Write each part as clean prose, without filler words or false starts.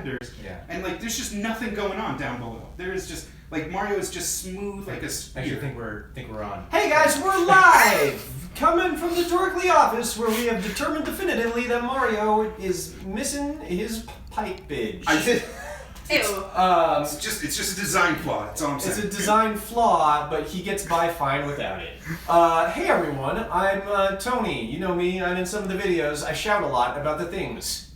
editors. Yeah. And like, there's just nothing going on down below. There is just like Mario is just smooth like a spear. I actually think we're on. Hey guys, we're live! Coming from the Dorkly office where we have determined definitively that Mario is missing his pipage. Ew. It's just a design flaw. That's all I'm saying. It's a design flaw, but he gets by fine without it. Hey everyone, I'm Tony. You know me, I'm in some of the videos. I shout a lot about the things.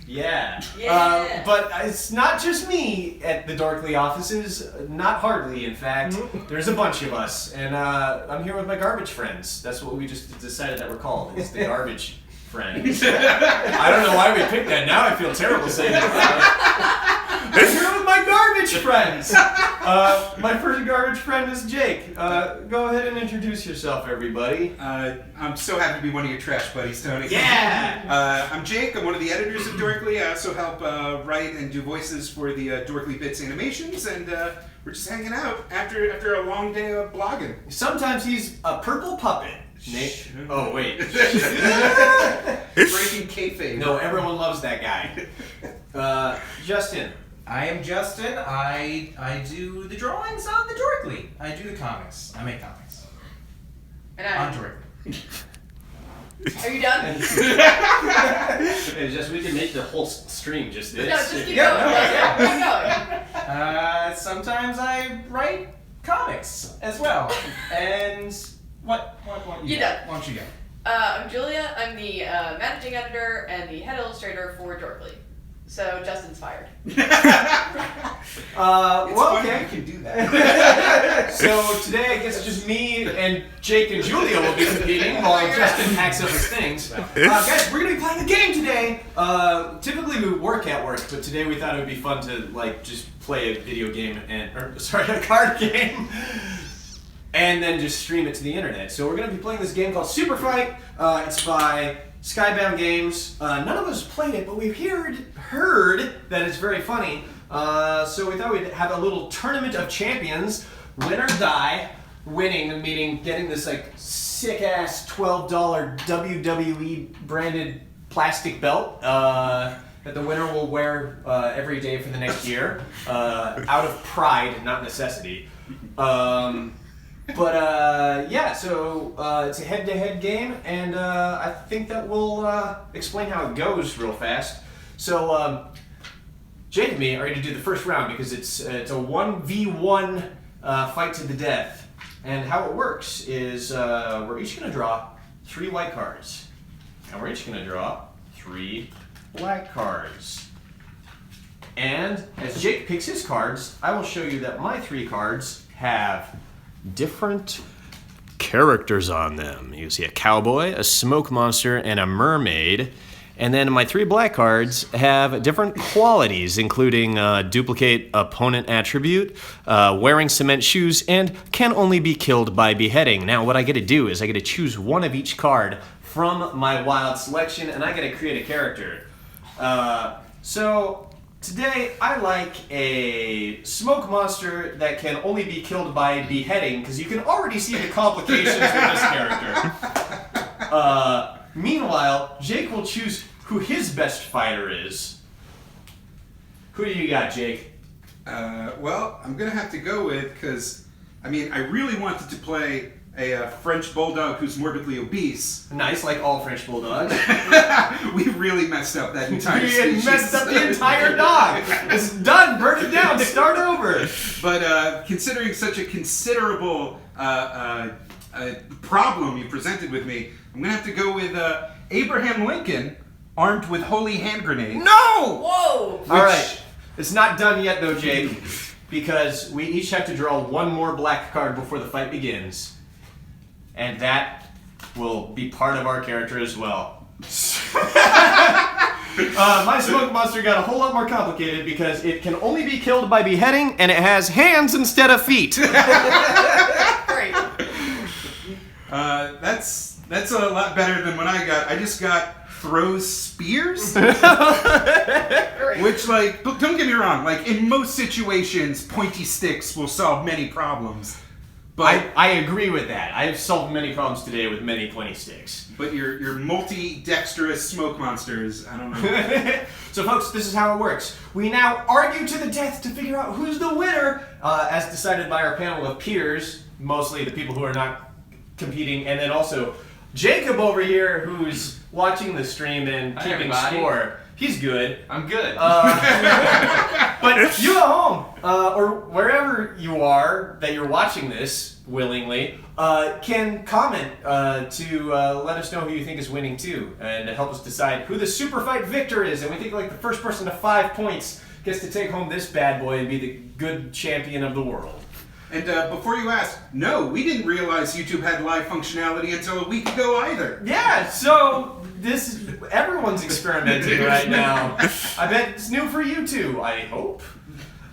Yeah. Yeah. But it's not just me at the Dorkly offices. Not hardly, in fact. There's a bunch of us. And I'm here with my garbage friends. That's what we just decided that we're called. It's the garbage friends. I don't know why we picked that. Now I feel terrible saying it. I'm here with my garbage friends. My first garbage friend is Jake. Go ahead and introduce yourself, everybody. I'm so happy to be one of your trash buddies, Tony. Yeah! I'm Jake. I'm one of the editors of Dorkly. I also help write and do voices for the Dorkly Bits animations, and we're just hanging out after a long day of blogging. Sometimes he's a purple puppet. Nate? Oh, wait. Breaking kayfabe. No, everyone loves that guy. Justin. I am Justin. I do the drawings on the Dorkly. I do the comics. I make comics. And On I'm. Dorkly. Are you done? It's just we can make the whole stream just this. No, just keep Yeah, going. no, Keep going. Sometimes I write comics as well. And what you You got? done. Why don't you go? I'm Julia. I'm the managing editor and the head illustrator for Dorkly. So Justin's fired. It's Well, funny okay. you can do that. So today I guess just me and Jake and Julia will be competing while Justin packs up his things. Guys, we're gonna be playing a game today. Typically we work at work, but today we thought it would be fun to like just play a video game a card game. And then just stream it to the internet. So we're going to be playing this game called SUPERFIGHT. It's by Skybound Games. None of us played it, but we've heard that it's very funny. So we thought we'd have a little tournament of champions. Win or die. Winning, meaning getting this like sick-ass $12 WWE branded plastic belt that the winner will wear every day for the next year. Out of pride, not necessity. Yeah, so it's a head-to-head game, and I think that we'll explain how it goes real fast. So, Jake and me are going to do the first round because it's a 1v1 fight to the death. And how it works is we're each going to draw 3 white cards, and we're each going to draw 3 black cards. And as Jake picks his cards, I will show you that my 3 cards have different characters on them. You see a cowboy, a smoke monster, and a mermaid. And then my 3 black cards have different qualities, including duplicate opponent attribute, wearing cement shoes, and can only be killed by beheading. Now what I get to do is I get to choose one of each card from my wild selection, and I get to create a character. So today, I like a smoke monster that can only be killed by beheading, because you can already see the complications with this character. Meanwhile, Jake will choose who his best fighter is. Who do you got, Jake? Well, I'm going to have to go with, because, I mean, I really wanted to play a French bulldog who's morbidly obese. Nice, like all French bulldogs. We really messed up that entire We species. messed up the entire dog. It's done. Burn it down. Start over. But considering such a considerable problem you presented with me, I'm going to have to go with Abraham Lincoln armed with holy hand grenades. No! Whoa! All right. It's not done yet, though, Jake, because we each have to draw 1 more black card before the fight begins. And that will be part of our character as well. My smoke monster got a whole lot more complicated because it can only be killed by beheading, and it has hands instead of feet. Great. That's a lot better than what I got. I just got throws spears, which, like, don't get me wrong, like, in most situations, pointy sticks will solve many problems. But I agree with that. I have solved many problems today with many pointy sticks. But your multi-dexterous smoke monsters, I don't know. So folks, this is how it works. We now argue to the death to figure out who's the winner, as decided by our panel of peers, mostly the people who are not competing, and then also Jacob over here, who's watching the stream and Hi, keeping everybody. score. He's good. I'm good. But you at home, or wherever you are that you're watching this willingly, can comment to let us know who you think is winning too, and to help us decide who the super fight victor is. And we think like the first person to 5 points gets to take home this bad boy and be the good champion of the world. And before you ask, no, we didn't realize YouTube had live functionality until a week ago either. Yeah, so everyone's experimenting right now. I bet it's new for you too, I hope.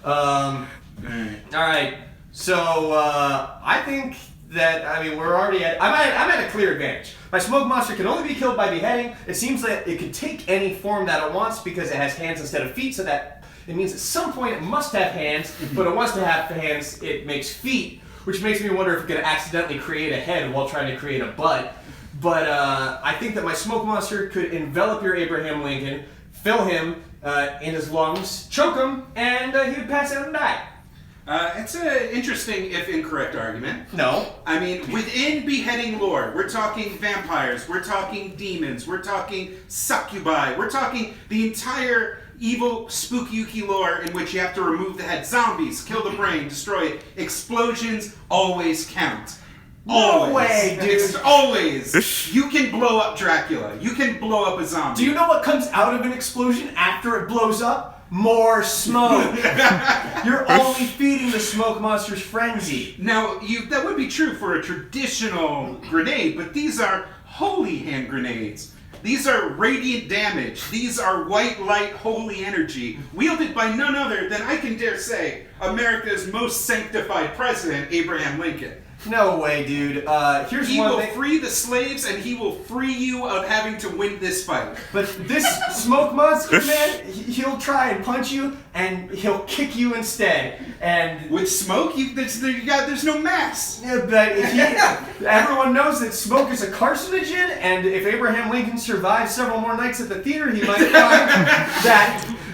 Alright, so I think that, we're already I'm at a clear advantage. My smoke monster can only be killed by beheading. It seems that it could take any form that it wants because it has hands instead of feet, so that it means at some point it must have hands, but it wants to have hands, it makes feet, which makes me wonder if it could accidentally create a head while trying to create a butt. But I think that my smoke monster could envelop your Abraham Lincoln, fill him in his lungs, choke him, and he would pass out and die. It's an interesting, if incorrect, argument. No. I mean, within beheading lore, we're talking vampires, we're talking demons, we're talking succubi, we're talking the entire evil spooky lore in which you have to remove the head. Zombies, kill the brain, destroy it. Explosions always count. No way, dude. Always. You can blow up Dracula. You can blow up a zombie. Do you know what comes out of an explosion after it blows up? More smoke. You're only feeding the smoke monster's frenzy. Now, that would be true for a traditional grenade, but these are holy hand grenades. These are radiant damage. These are white light, holy energy, wielded by none other than, I can dare say, America's most sanctified president, Abraham Lincoln. No way, dude. Here's He one will thing. free the slaves, and he will free you of having to win this fight. But this smoke monster, man, he'll try and punch you, and he'll kick you instead. And With smoke, there's no mass. yeah, but everyone knows that smoke is a carcinogen, and if Abraham Lincoln survives several more nights at the theater, he might find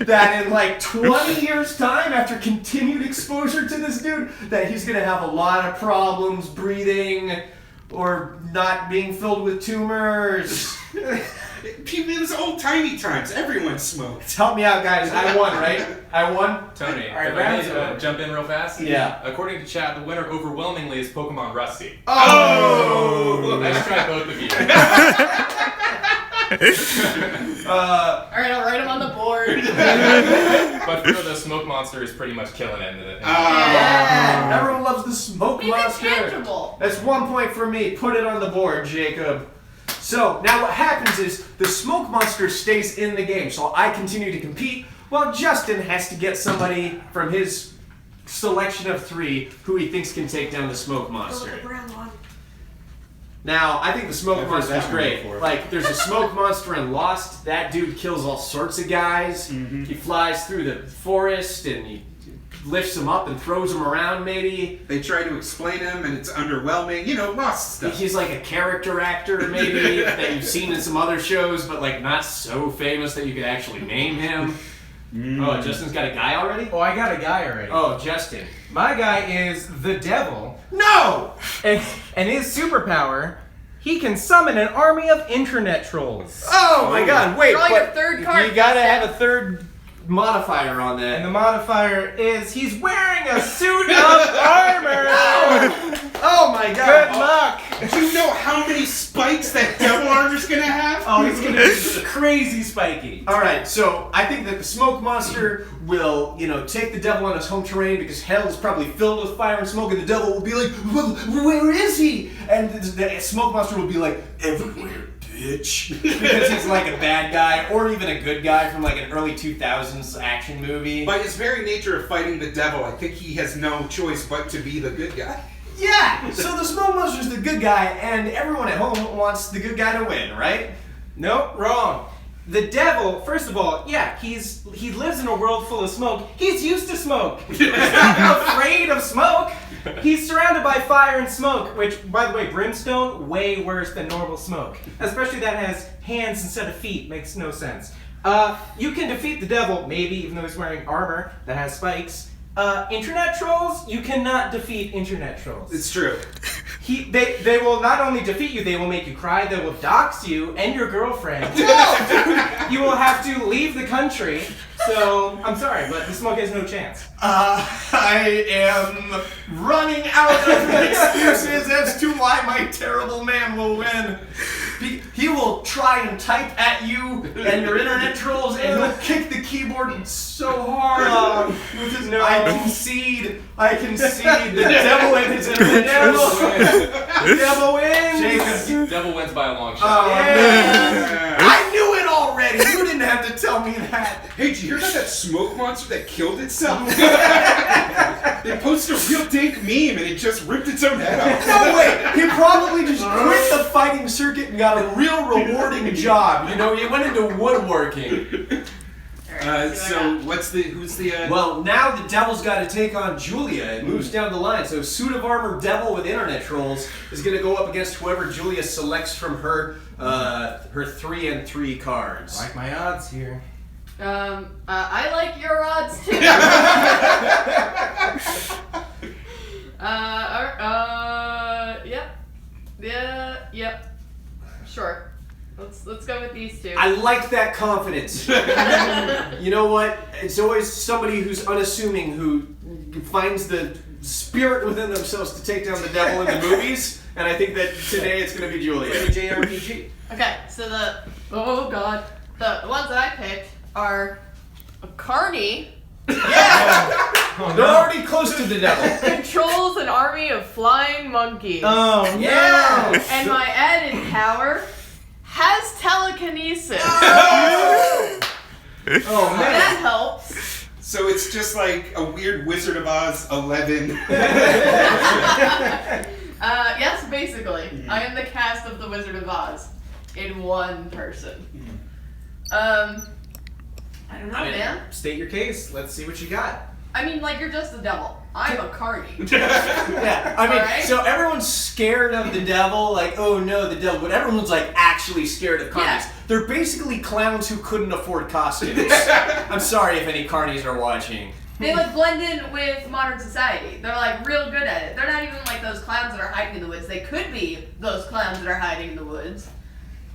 that in like 20 years' time, after continued exposure to this dude, that he's gonna have a lot of problems breathing or not being filled with tumors. It was old-timey times. Everyone smoked. Help me out, guys. I won, right? I won? Tony, All right, if I rounds may over. jump in real fast? Yeah. According to chat, the winner overwhelmingly is Pokemon Rusty. Oh! Nice try, both of you. Alright, I'll write him on the board. But for the smoke monster is pretty much killing it. Yeah! Everyone loves the smoke He's monster. intangible. That's 1 point for me. Put it on the board, Jacob. So, now what happens is the smoke monster stays in the game, so I continue to compete, while Justin has to get somebody from his selection of 3 who he thinks can take down the smoke monster. Now, I think the smoke I've heard monster is that one great. before. Like, there's a smoke monster in Lost. That dude kills all sorts of guys. Mm-hmm. He flies through the forest and he lifts them up and throws them around, maybe. They try to explain him, and it's underwhelming. Lost stuff. He's like a character actor, maybe, that you've seen in some other shows, but like not so famous that you could actually name him. Oh, Justin's got a guy already? Oh, I got a guy already. Oh, Justin. My guy is the devil, No! and his superpower, he can summon an army of intranet trolls. Oh my god, wait, Draw your but third card. you gotta have a third modifier on that. And the modifier is he's wearing a suit of armor. Oh my Good god. luck. Do you know how many spikes that devil armor's gonna have? Oh, he's gonna be crazy spiky. Alright, so I think that the smoke monster will, take the devil on his home terrain because hell is probably filled with fire and smoke, and the devil will be like, where is he? And the smoke monster will be like, everywhere, bitch. Because he's like a bad guy, or even a good guy from like an early 2000s action movie. By his very nature of fighting the devil, I think he has no choice but to be the good guy. Yeah! So the smoke monster's the good guy, and everyone at home wants the good guy to win, right? Nope, wrong. The devil, first of all, yeah, he lives in a world full of smoke. He's used to smoke. He's not afraid of smoke. He's surrounded by fire and smoke, which, by the way, brimstone, way worse than normal smoke. Especially that has hands instead of feet, makes no sense. You can defeat the devil, maybe, even though he's wearing armor that has spikes. Internet trolls, you cannot defeat internet trolls. It's true. They will not only defeat you, they will make you cry, they will dox you and your girlfriend. You will have to leave the country. So, I'm sorry, but the smoke has no chance. I am running out of excuses as to why my terrible man will win. He will try and type at you and your internet trolls, and he'll kick the keyboard so hard with his nose. I concede. The devil wins. The devil wins. The devil wins by a long shot. Oh, yeah. I knew it already. You didn't have to tell me that. Hey, did you hear about that smoke monster that killed itself? They posted a real dank meme and it just ripped its own head off. No way! He probably just quit the fighting circuit and got a real rewarding job. You know, he went into woodworking. So who's the Well, now the devil's got to take on Julia. It moves down the line. So suit of armor devil with internet trolls is going to go up against whoever Julia selects from her 3 and 3 cards. I like my odds here. I like your odds too. Yep. Sure. Let's go with these two. I like that confidence. You know what? It's always somebody who's unassuming who finds the spirit within themselves to take down the devil in the movies, and I think that today it's going to be Julia. JRPG. Okay, so the ones that I picked are Carney. They're already close to the devil. Controls an army of flying monkeys. Oh, Yeah. And my added power has telekinesis. Oh man. That helps. So it's just like a weird Wizard of Oz 11. Yes, basically. I am the cast of the Wizard of Oz in one person. I don't know, man. State your case. Let's see what you got. I mean, like, you're just the devil. I'm a Carney. Yeah, I mean, Alright. so everyone's scared of the devil, like, oh no, the devil, but everyone's like actually scared of carnies. Yeah. They're basically clowns who couldn't afford costumes. I'm sorry if any carnies are watching. They like blend in with modern society. They're like real good at it. They're not even like those clowns that are hiding in the woods. They could be those clowns that are hiding in the woods.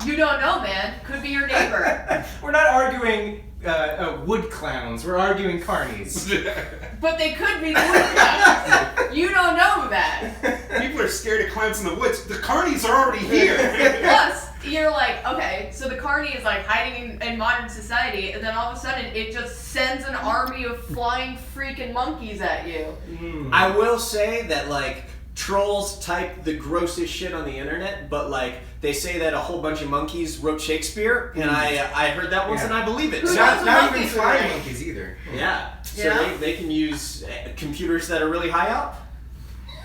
You don't know, man. Could be your neighbor. We're not arguing wood clowns. We're arguing carnies. But they could be the wood clowns. You don't know that. People are scared of clowns in the woods. The carnies are already here. Plus, you're like, okay, so the Carney is like hiding in modern society, and then all of a sudden it just sends an army of flying freaking monkeys at you. I will say that, like, trolls type the grossest shit on the internet, but, like, they say that a whole bunch of monkeys wrote Shakespeare, and I heard that once and I believe it. Who So, knows Not what even monkeys flying are? monkeys either. yeah. So Yeah. they can use computers that are really high up.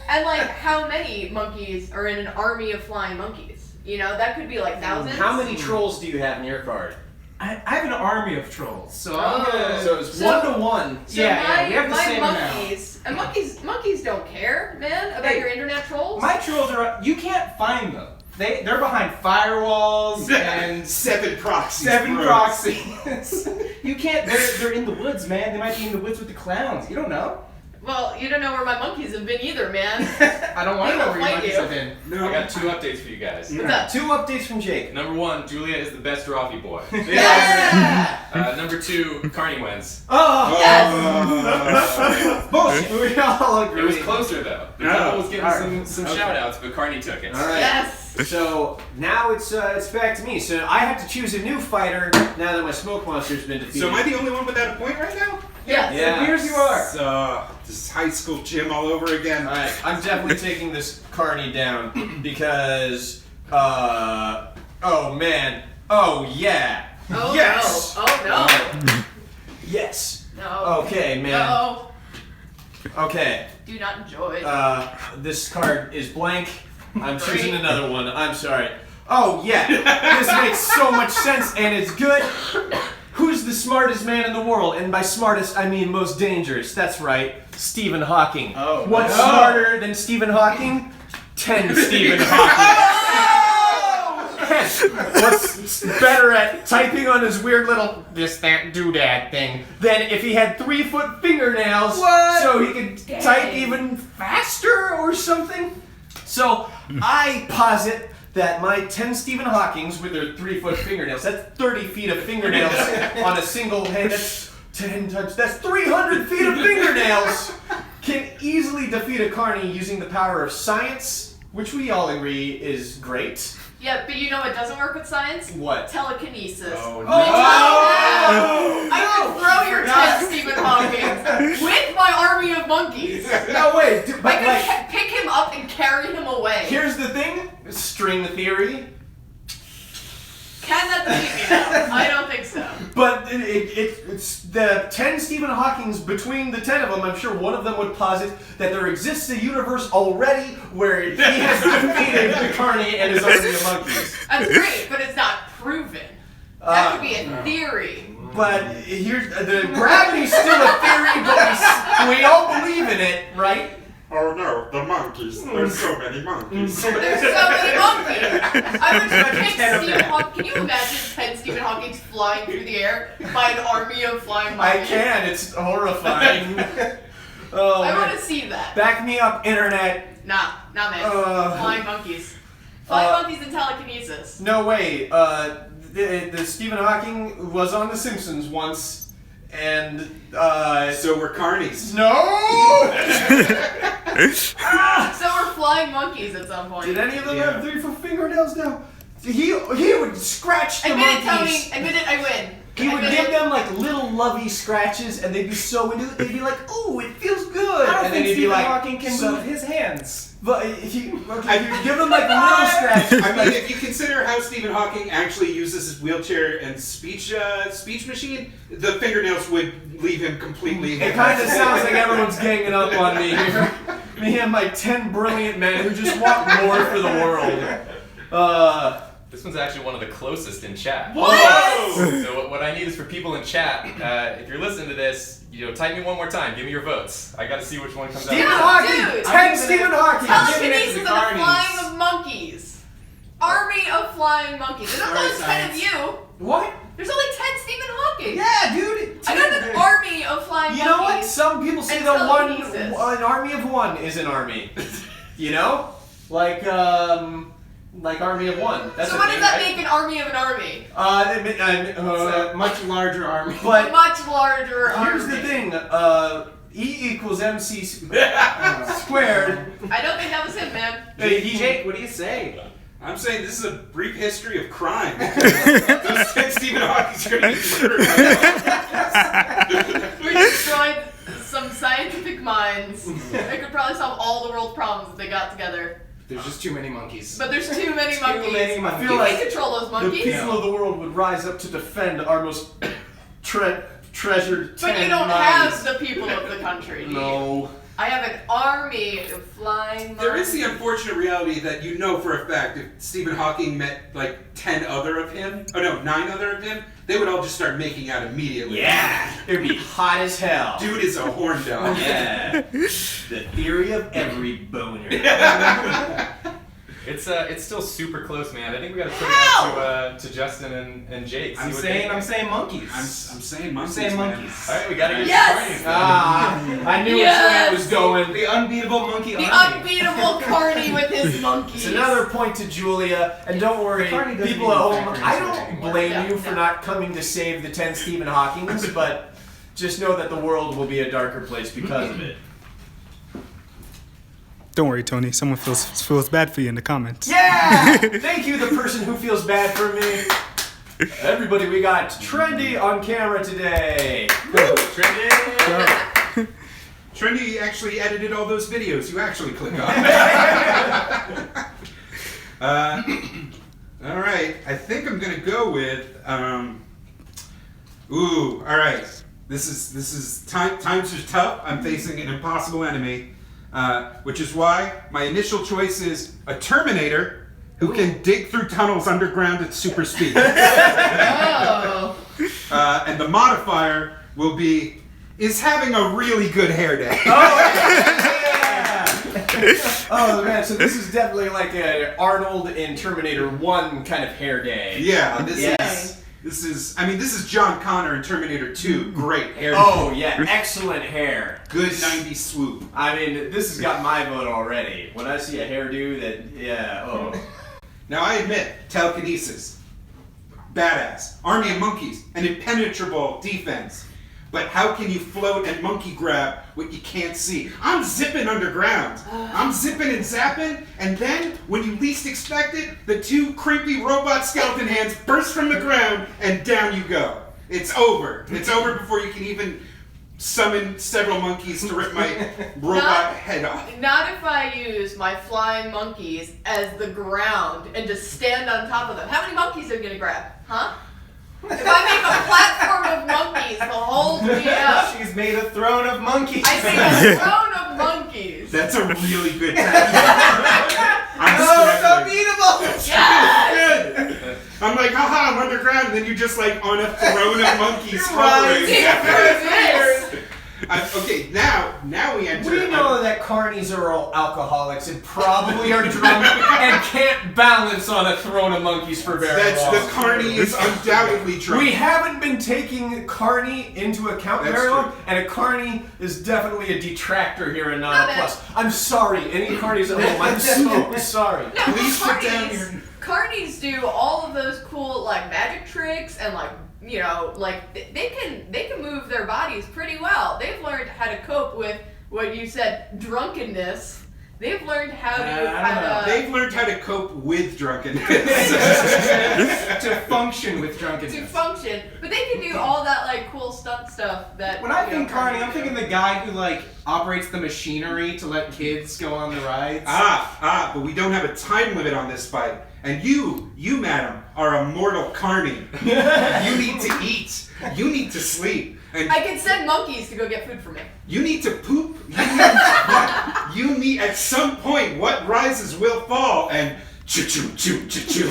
And like, how many monkeys are in an army of flying monkeys? You know, that could be like thousands. How many trolls do you have in your card? I have an army of trolls, so I'm gonna. So it's So- 1 to 1. So Yeah, we have the my same monkeys, and monkeys don't care, man, about Hey, your internet trolls. My trolls are. You can't find them. They're behind firewalls and 7 proxies. 7 bros. proxies. You can't. They're in the woods, man. They might be in the woods with the clowns. You don't know. Well, you don't know where my monkeys have been either, man. I don't want to They know will where your fight monkeys you. have been. No. I got 2 updates for you guys. What's up? 2 updates from Jake. Number 1, Julia is the best drawfee boy. Yeah! Number 2, Carney wins. Oh! Yes! Bullshit! We all agree. It was closer though. The Oh, devil was getting alright. some Okay. shout outs, but Carney took it. All right. Yes! So now it's back to me. So I have to choose a new fighter now that my smoke monster's been defeated. So am I the only one without a point right now? Yes! Yeah. Here's you are. This is high school gym all over again. All right, I'm definitely taking this Carney down because, oh man, oh yeah, Oh yes, no! Oh yes. no! No! Okay, man. No! Okay, Do not enjoy. this card is blank. I'm choosing Great. another one. I'm sorry. Oh, yeah. This makes so much sense, and it's good. Who's the smartest man in the world? And by smartest, I mean most dangerous. That's right, Stephen Hawking. Oh, What's no. smarter than Stephen Hawking? 10 Stephen Hawking. What's better at typing on his weird little this, that, doodad thing than if he had 3-foot fingernails so he could type even faster or something? So I posit that my 10 Stephen Hawkings with their 3-foot fingernails, that's 30 feet of fingernails on a single head, that's 10 times, that's 300 feet of fingernails, can easily defeat a Carney using the power of science, which we all agree is great. Yeah, but you know what doesn't work with science? What? Telekinesis. Oh, no. I can throw your 10 Stephen Hawking with my army of monkeys. No way, but I like, could pick him up and carry him away. here's the thing, string theory. Can that defeat me though? I don't think so. But it's the 10 Stephen Hawkings, between the 10 of them, I'm sure one of them would posit that there exists a universe already where he has defeated the Carney and his army of monkeys. That's great, but it's not proven. That could be a theory. But here's the gravity's still a theory, but we all believe in it, right? Oh no, the monkeys. There's so many monkeys. There's so many monkeys. I would just pick Stephen Hawking. Can you imagine 10 Stephen Hawkings flying through the air by an army of flying I monkeys? can. It's horrifying. Oh, I man. want to see that. Back me up, internet. Nah, man. Flying monkeys. Flying monkeys and telekinesis. No way. The Stephen Hawking was on The Simpsons once, and So we're Carneys. no. So we're flying monkeys at some point. Did any of them Yeah. have 3-foot fingernails? No. He would scratch the Admit it, monkeys. Tony. Admit it, I win. He would Admit give it. them like little lovey scratches, and they'd be so into it. They'd be like, "Ooh, it feels good." I don't and then think he'd be Stephen like, Hawking can "So-" move his hands. But if you give them like little scratches. I mean, if you consider how Stephen Hawking actually uses his wheelchair and speech machine, the fingernails would leave him completely. It kind of sounds like everyone's ganging up on me here. Me and my 10 brilliant men who just want more for the world. This one's actually one of the closest in chat. What? So what I need is for people in chat, if you're listening to this, type me one more time. Give me your votes. I got to see which one comes Stephen out. Hawking! Dude. 10 Stephen Hawking! Telekinesis and the Carneys. flying of monkeys. Army of flying monkeys. There's only 10 of you. What? There's only 10 Stephen Hawking. Yeah, dude! I got an army of flying You know what? monkeys. Some people say and that telekinesis. an army of one is an army. You know? Like army of one. That's So a what thing, does that right? make an army of an army? It's a much larger army. A but much larger army. here's the thing. E equals MC squared. I don't think that was him, man. Jake, what do you say? I'm saying this is a brief history of crime. Those 10 Stephen Hawking's are going to be murdered. We destroyed some scientific minds. They could probably solve all the world's problems if they got together. There's just too many monkeys. But there's too many monkeys. many I monkeys. feel You like can't control those the monkeys. people of the world would rise up to defend our most treasured 10 But you don't minds. have the people of the country. do you? No. I have an army of flying monkeys. There is the unfortunate reality that you know for a fact if Stephen Hawking met like 10 other of him, 9 other of him, they would all just start making out immediately. Yeah. It would be hot as hell. Dude is a horn dog. Yeah. The theory of every boner. It's still super close, man. I think we got to put How? it out to Justin and Jake. See I'm what saying they- monkeys. I'm saying monkeys. saying man. monkeys. All right, we got to get Yes! I knew Yes! which way it was going. The unbeatable monkey The army. unbeatable Carney with his monkeys. It's another point to Julia, and don't worry, Carney doesn't people at even home, factor I into it don't anymore. blame Yeah, you for yeah. not coming to save the 10 Stephen Hawkings, but just know that the world will be a darker place because of it. Don't worry, Tony. Someone feels bad for you in the comments. Yeah! Thank you, the person who feels bad for me. Everybody, we got Trendy on camera today. Woo! Trendy! Trendy actually edited all those videos you actually click on. All right, I think I'm gonna go with. All right. This is times are tough. I'm facing an impossible enemy, which is why my initial choice is a Terminator who can dig through tunnels underground at super speed. Oh. And the modifier will be is having a really good hair day. Oh man, so this is definitely like an Arnold in Terminator 1 kind of hair day. Yeah, this is John Connor in Terminator 2. Great hair. Oh yeah, excellent hair. Good 90s swoop. I mean, this has got my vote already. When I see a hairdo that, Now I admit, telekinesis, badass, army of monkeys, an impenetrable defense. But how can you float and monkey grab what you can't see? I'm zipping underground. I'm zipping and zapping, and then, when you least expect it, the two creepy robot skeleton hands burst from the ground, and down you go. It's over. It's over before you can even summon several monkeys to rip my robot head off. Not if I use my flying monkeys as the ground and just stand on top of them. How many monkeys are you gonna grab? Huh? If I make a platform of monkeys to hold me up. She's made a throne of monkeys. I make a throne of monkeys. That's a really good tactic. I'm It's struggling. unbeatable. Yes! Good. I'm like, haha, I'm underground, and then you're just like on a throne of monkeys Right. hovering. Okay, now we enter. we know that carnies are all alcoholics and probably are drunk and can't balance on a throne of monkeys for very long. The Carney is undoubtedly drunk. We haven't been taking Carney into account That's very long, true. and a Carney is definitely a detractor here in Not Nana bad. Plus. I'm sorry, any Carnies at home, I'm so sorry. No, Please put down carnies, your- carnies do all of those cool like magic tricks and like they can move their bodies pretty well. They've learned how to cope with what you said, drunkenness. They've learned how to They've learned how to cope with drunkenness. To function with drunkenness. to function, but they can do all that like cool stunt stuff that. When I you think know, Carney, I'm do. thinking the guy who like operates the machinery to let kids go on the rides. But we don't have a time limit on this fight. And you, madam, are a mortal Carney. You need to eat. You need to sleep. And I can send monkeys to go get food for me. you need to poop. You need at some point what rises will fall and choo choo choo choo choo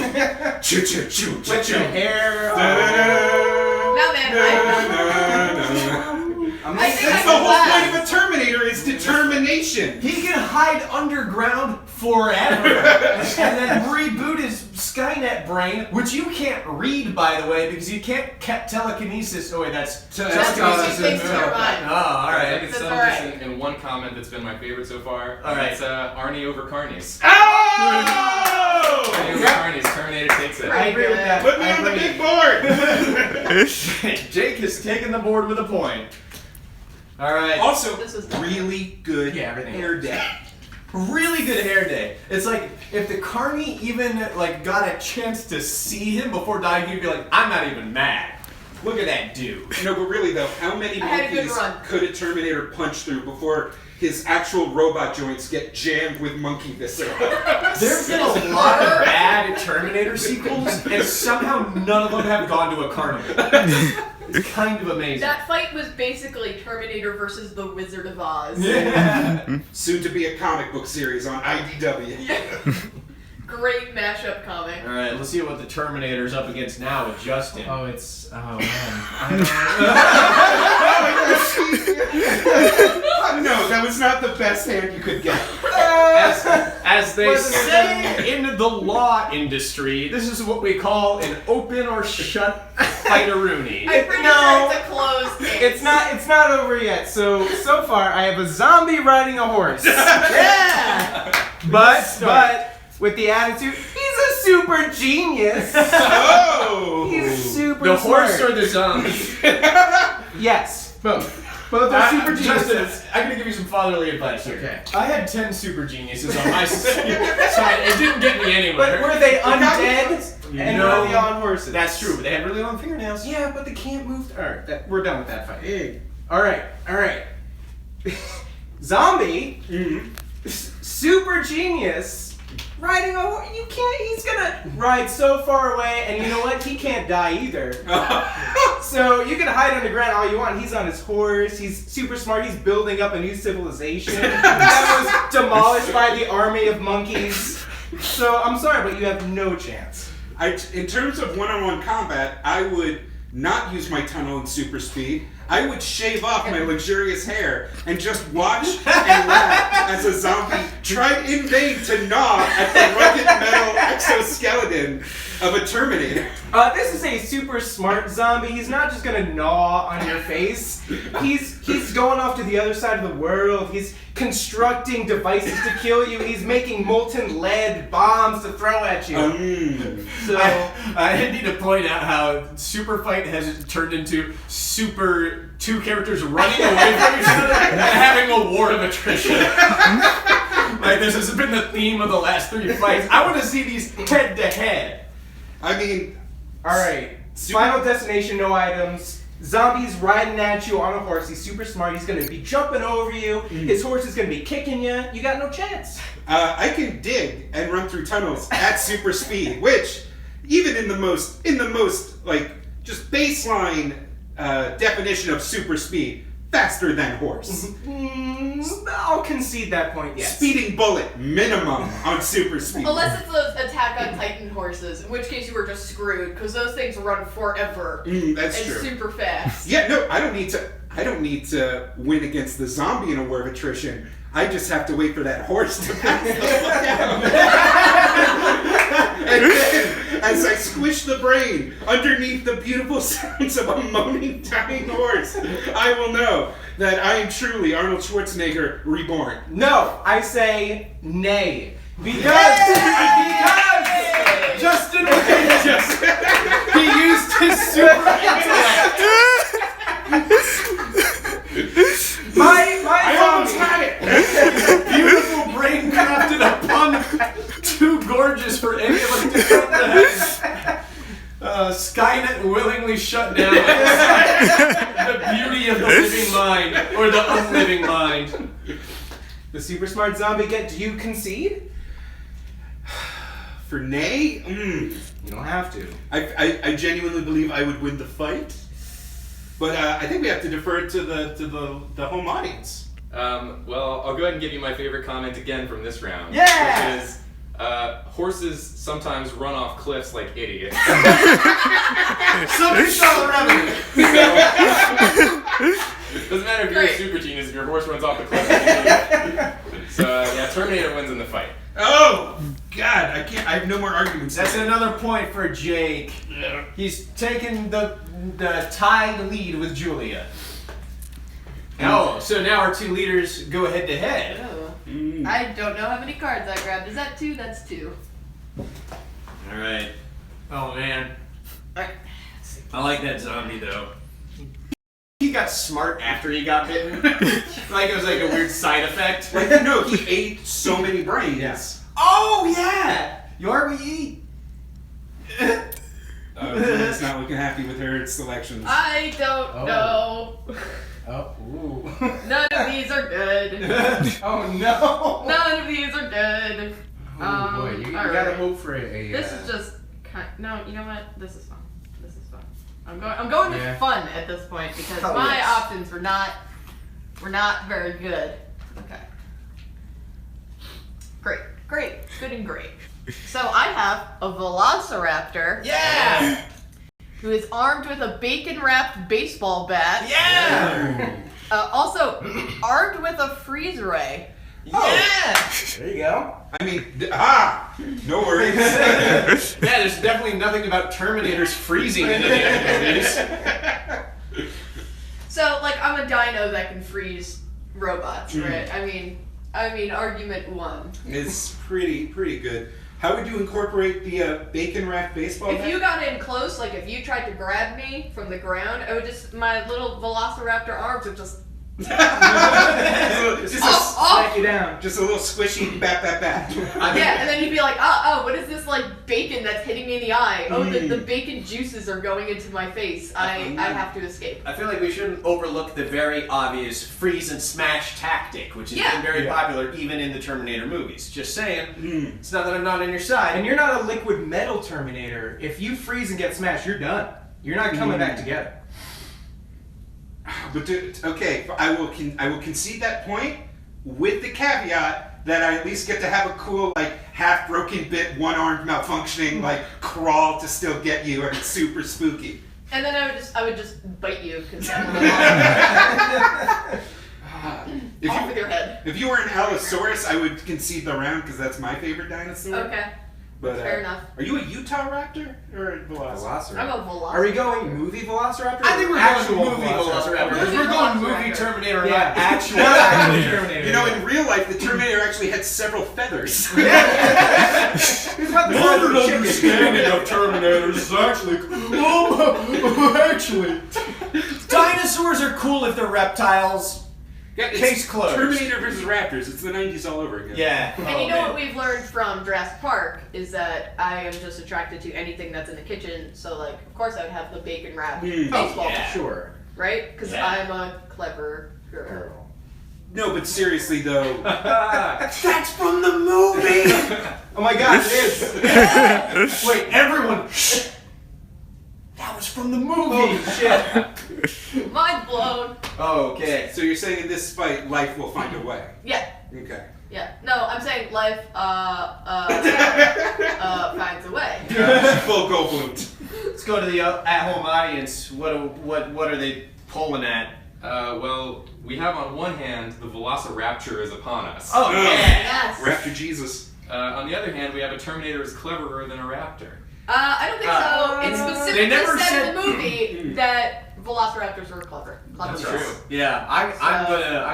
choo choo choo choo With choo. your hair. Now then, I think That's the whole point of a Terminator is determination. He can hide underground forever and then reboot his Skynet brain, which you can't read, by the way, because you can't telekinesis. Oh wait, that's Telekinesis thinks in your mind. Oh, all I right. can That's settle alright. this in one comment that's been my favorite so far. All right. It's Arnie over Carnies. Oh! Arnie over Carnies. Terminator takes it. I agree with that. Put me I on the agree. big board. Jake has taken the board with a point. All right. Also, This was really good Yeah, everything hair day. Really good hair day. It's like if the Carney even like got a chance to see him before dying, he'd be like, "I'm not even mad. Look at that dude." No, but really though, how many I had a good monkeys run. could a Terminator punch through before his actual robot joints get jammed with monkey viscera? There's been a lot of bad Terminator sequels, and somehow none of them have gone to a carnival. It's kind of amazing. That fight was basically Terminator versus the Wizard of Oz. Yeah. Soon to be a comic book series on IDW. Great mashup comic. All right, let's see what the Terminator's up against now with Justin. Oh, it's man. No, that was not the best hand you could get. As they say in the law industry, this is what we call an open or shut fight-a-rooney. I'm pretty No. sure it's a closed case. It's not over yet. So far I have a zombie riding a horse. Yeah. But with the attitude, he's a super genius. Oh! He's super The smart. horse or the zombie? Yes, both. Both are super Justin, geniuses. I'm gonna give you some fatherly advice here. Okay. I had 10 super geniuses on my side. It didn't get me anywhere. But were they undead? And No. were they on horses? That's true, but they had really long fingernails. Yeah, but they can't move. Alright, we're done with that fight. Alright. Zombie, super genius, riding a horse. You can't, he's gonna ride so far away, and you know what? He can't die either. So you can hide underground all you want. He's on his horse, he's super smart, he's building up a new civilization that was demolished by the army of monkeys. So I'm sorry, but you have no chance. In terms of one-on-one combat, I would not use my tunnel and super speed. I would shave off my luxurious hair and just watch and laugh as a zombie tried in vain to gnaw at the rugged metal exoskeleton of a Terminator. This is a super smart zombie. He's not just gonna gnaw on your face. He's going off to the other side of the world. He's constructing devices to kill you. He's making molten lead bombs to throw at you. So I need to point out how SUPERFIGHT has turned into two characters running away from each other and having a war of attrition. Like, this has been the theme of the last 3 fights. I want to see these head to head. I mean, all right. Final destination, no items. Zombies riding at you on a horse. He's super smart. He's gonna be jumping over you. His horse is gonna be kicking you. You got no chance. I can dig and run through tunnels at super speed, which even in the most like just baseline definition of super speed, faster than horse. I'll concede that point. Yes. Speeding bullet minimum on super speed. Unless it's those Attack on Titan horses, in which case you were just screwed, because those things run forever. That's and true. super fast. Yeah, no, I don't need to win against the zombie in a war of attrition. I just have to wait for that horse to pass the fuck out. And then, as I squish the brain underneath the beautiful sounds of a moaning, dying horse, I will know that I am truly Arnold Schwarzenegger reborn. No, I say nay. Because Justin he used his super intellect. I almost had it. Beautiful brain crafted a pun too gorgeous for any of us to comprehend. Skynet willingly shut down the beauty of the living mind, or the unliving mind. The super smart zombie do you concede? For nay? You don't have to. I genuinely believe I would win the fight. But I think we have to defer it to the home audience. Well, I'll go ahead and give you my favorite comment again from this round. Yeah! Which is, horses sometimes run off cliffs like idiots. Somebody saw the revenue. Doesn't matter if you're a super genius, if your horse runs off the cliff. Yeah, Terminator wins in the fight. Oh God, I have no more arguments. That's another point for Jake. He's taken the tied lead with Julia. Oh, so now our 2 leaders go head to head. Oh. I don't know how many cards I grabbed. Is that 2? That's 2. All right. Oh man, I like that zombie though. He got smart after he got bitten. Like it was like a weird side effect. Like, no, he ate so many brains. Yes. Oh yeah, you are we eat. It's not looking happy with her selections. I don't know. Oh, ooh. None of these are good. Oh no. None of these are good. Oh boy, you all gotta right. hope for a. This is just no. You know what? This is fun. This is fun. I'm going with fun at this point because my options were not very good. Okay. Great, good and great. So I have a velociraptor. Yeah. Who is armed with a bacon-wrapped baseball bat. Yeah. Also armed with a freeze ray. Yeah. There you go. I mean, no worries. Yeah, there's definitely nothing about Terminator's freezing in any of the movies. So, like, I'm a dino that can freeze robots, right? I mean, argument 1. It's pretty good. How would you incorporate the bacon-wrapped baseball If bat? you got in close, like if you tried to grab me from the ground, I would my little velociraptor arms would just Smack you down. Just a little squishy bat. yeah, and then you'd be like, oh, what is this like bacon that's hitting me in the eye? Oh, the bacon juices are going into my face. I have to escape. I feel like we shouldn't overlook the very obvious freeze and smash tactic, which has been very popular even in the Terminator movies. Just saying, it's not that I'm not on your side. And you're not a liquid metal Terminator. If you freeze and get smashed, you're done. You're not coming back together. But okay, I will concede that point with the caveat that I at least get to have a cool, like, half-broken bit, one-armed malfunctioning, like, crawl to still get you, and it's super spooky. And then I would just bite you because I'm off with your head. If you were an Allosaurus, I would concede the round because that's my favorite dinosaur. Okay. But, Fair enough. Are you a Utah raptor or a velociraptor? I'm a velociraptor. Are we going movie Velociraptor? I think we're actual going movie Velociraptor. Movie We're going movie Velociraptor. Terminator, Yeah. not actual Terminator. You know, in real life, the Terminator actually had several feathers. It's about the size of a chicken. of Terminators is actually. Dinosaurs are cool if they're reptiles. It's Case closed. Terminator versus Raptors. It's the 90s all over again. Yeah. And you know what we've learned from Jurassic Park is that I am just attracted to anything that's in the kitchen. So, like, of course I would have the bacon wrap baseball, Sure. right? Because Yeah. I'm a clever girl. No, but seriously though, That's from the movie! Oh my god, it is! Wait, everyone! That was from the movie! Shit! Mind blown. Okay. so you're saying in this fight, life will find a way. Yeah. Okay. Yeah. No, I'm saying life finds a way. Full Goldblum. Let's go to the at-home audience. What are they pulling at? Well, we have on one hand the Velociraptor is upon us. Oh, yeah! Yes. Raptor Jesus. On the other hand, we have a Terminator is cleverer than a raptor. I don't think so. It's They specifically never said in the movie that Velociraptors were clever. That's Clever. true. Yeah, I'm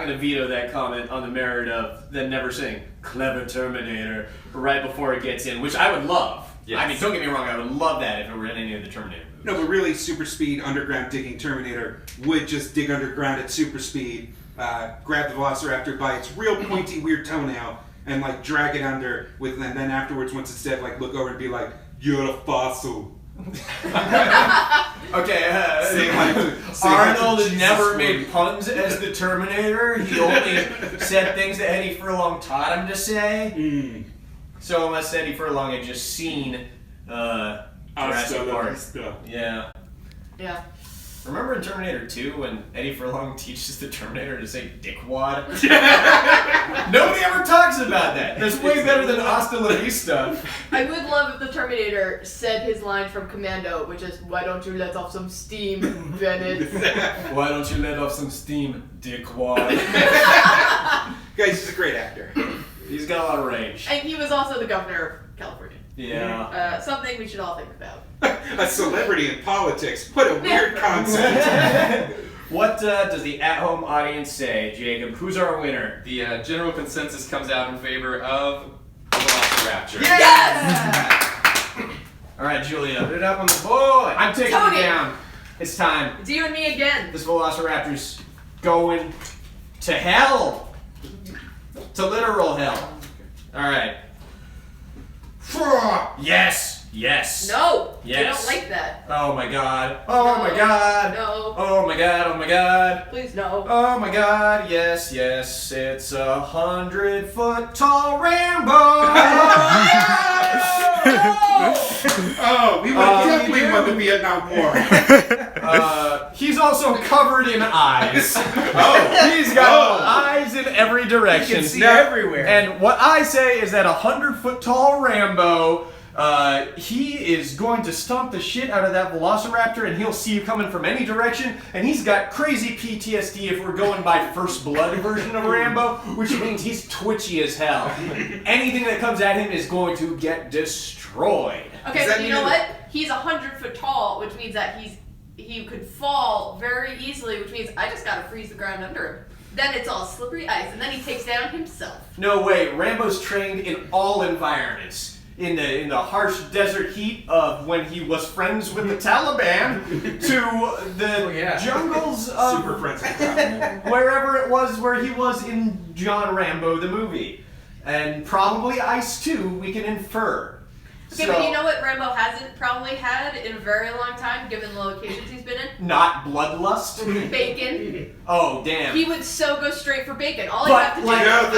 gonna veto that comment on the merit of them never saying "clever Terminator" right before it gets in, which I would love. Yes. I mean, don't get me wrong, I would love that if it were in any of the Terminator movies. No, but really, super speed underground digging Terminator would just dig underground at super speed, grab the Velociraptor by its real pointy, weird toenail, and like drag it under with, and then afterwards, once it's dead, like look over and be like, "You're a fossil." Okay, Say hi to Arnold Jesus never for made me. puns as the Terminator. He only said things that Eddie Furlong taught him to say. So unless Eddie Furlong had just seen Jurassic Park. Yeah. Yeah. Remember in Terminator 2 when Eddie Furlong teaches the Terminator to say dickwad? Nobody ever talks about that. That's way better than hasta la vista. I would love if the Terminator said his line from Commando, which is, "Why don't you let off some steam, Bennett?" Why don't you let off some steam, dickwad? Guys, he's a great actor. He's got a lot of range. And he was also the governor of California. Yeah. Something we should all think about. A celebrity in politics. What a weird concept. What does the at-home audience say, Jacob? Who's our winner? The general consensus comes out in favor of the Velociraptor. Yes! All right, Julia, put it up on the board. I'm taking Tony! it down. It's time. It's you and me again. This Velociraptor's going to hell. To literal hell. All right. Yes. Yes. No. Yes. I don't like that. Oh my god. Oh my god. No. Oh my god. Oh my god. Please no. Oh my god, yes, yes, it's 100-foot tall Rambo! Oh, we would definitely won the Vietnam War. He's also covered in eyes. He's got eyes in every direction. You can see everywhere. And what I say is that 100-foot tall Rambo, he is going to stomp the shit out of that Velociraptor, and he'll see you coming from any direction, and he's got crazy PTSD if we're going by First Blood version of Rambo, which means he's twitchy as hell. Anything that comes at him is going to get destroyed. Okay, Does that but you mean know that- what? He's 100 foot tall, which means that he could fall very easily, which means I just gotta freeze the ground under him. Then it's all slippery ice, and then he takes down himself. No way, Rambo's trained in all environments. In the harsh desert heat of when he was friends with the Taliban, to the jungles of Super friends with God. wherever it was where he was in John Rambo the movie. And probably ice too, we can infer. Okay, but you know what Rambo hasn't probably had in a very long time, given the locations he's been in? Not bloodlust? Bacon. Oh, damn. He would so go straight for bacon. All But, you have to do like, You know,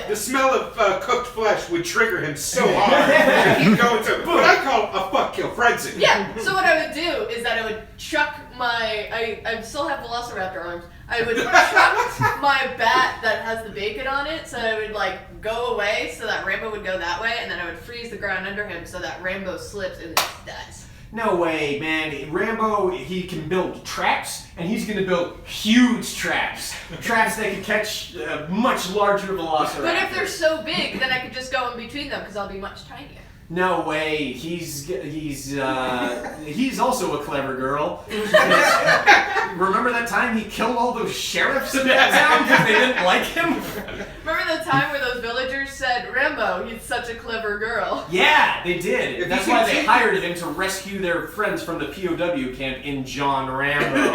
is the smell of cooked flesh would trigger him so hard. He'd go into what I call a fuck kill frenzy. Yeah, so what I would do is that I would chuck I still have Velociraptor arms. I would chuck my bat that has the bacon on it, so I would like go away, so that Rambo would go that way, and then I would freeze the ground under him, so that Rambo slips and dies. No way, man. Rambo, he can build traps, and he's gonna build huge traps. Traps that can catch much larger velociraptors. But if they're so big, then I could just go in between them, because I'll be much tinier. No way. He's also a clever girl. Remember that time he killed all those sheriffs in that town because they didn't like him? Remember the time where those villagers said, Rambo, he's such a clever girl? Yeah, they did. If That's you why can they take- hired him to rescue their friends from the POW camp in John Rambo.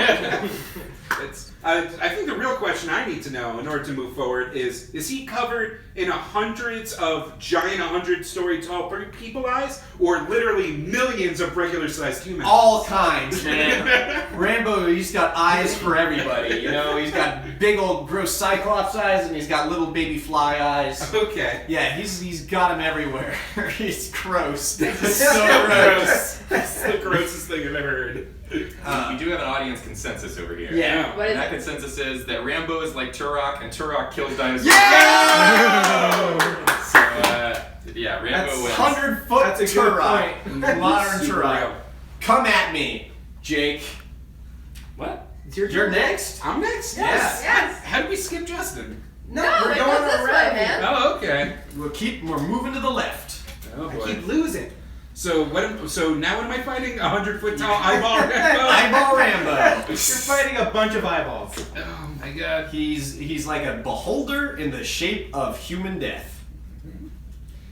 I think the real question I need to know in order to move forward is he covered in hundreds of giant 100-story tall people eyes, or literally millions of regular-sized humans? All kinds, man. Rambo, he's got eyes for everybody. You know, he's got big old gross cyclops eyes, and he's got little baby fly eyes. Okay. Yeah, he's got them everywhere. He's gross. It's so gross. That's the grossest thing I've ever heard. We do have an audience consensus over here. Yeah. What is And that it? consensus is that Rambo is like Turok, and Turok kills dinosaurs. Yeah! So, yeah, Rambo That's wins. 100-foot That's a good Turok. Modern Super Turok. real. Come at me, Jake. What? It's your You're turn. next? I'm next? Yes. Yes. How did we skip Justin? No, No, we're it going goes this way, around. man. Oh, okay. We're moving to the left. Oh, I boy. keep losing. So now what am I fighting? 100-foot tall eyeball Rambo? Eyeball Rambo. You're fighting a bunch of eyeballs. Oh my god. He's like a beholder in the shape of human death.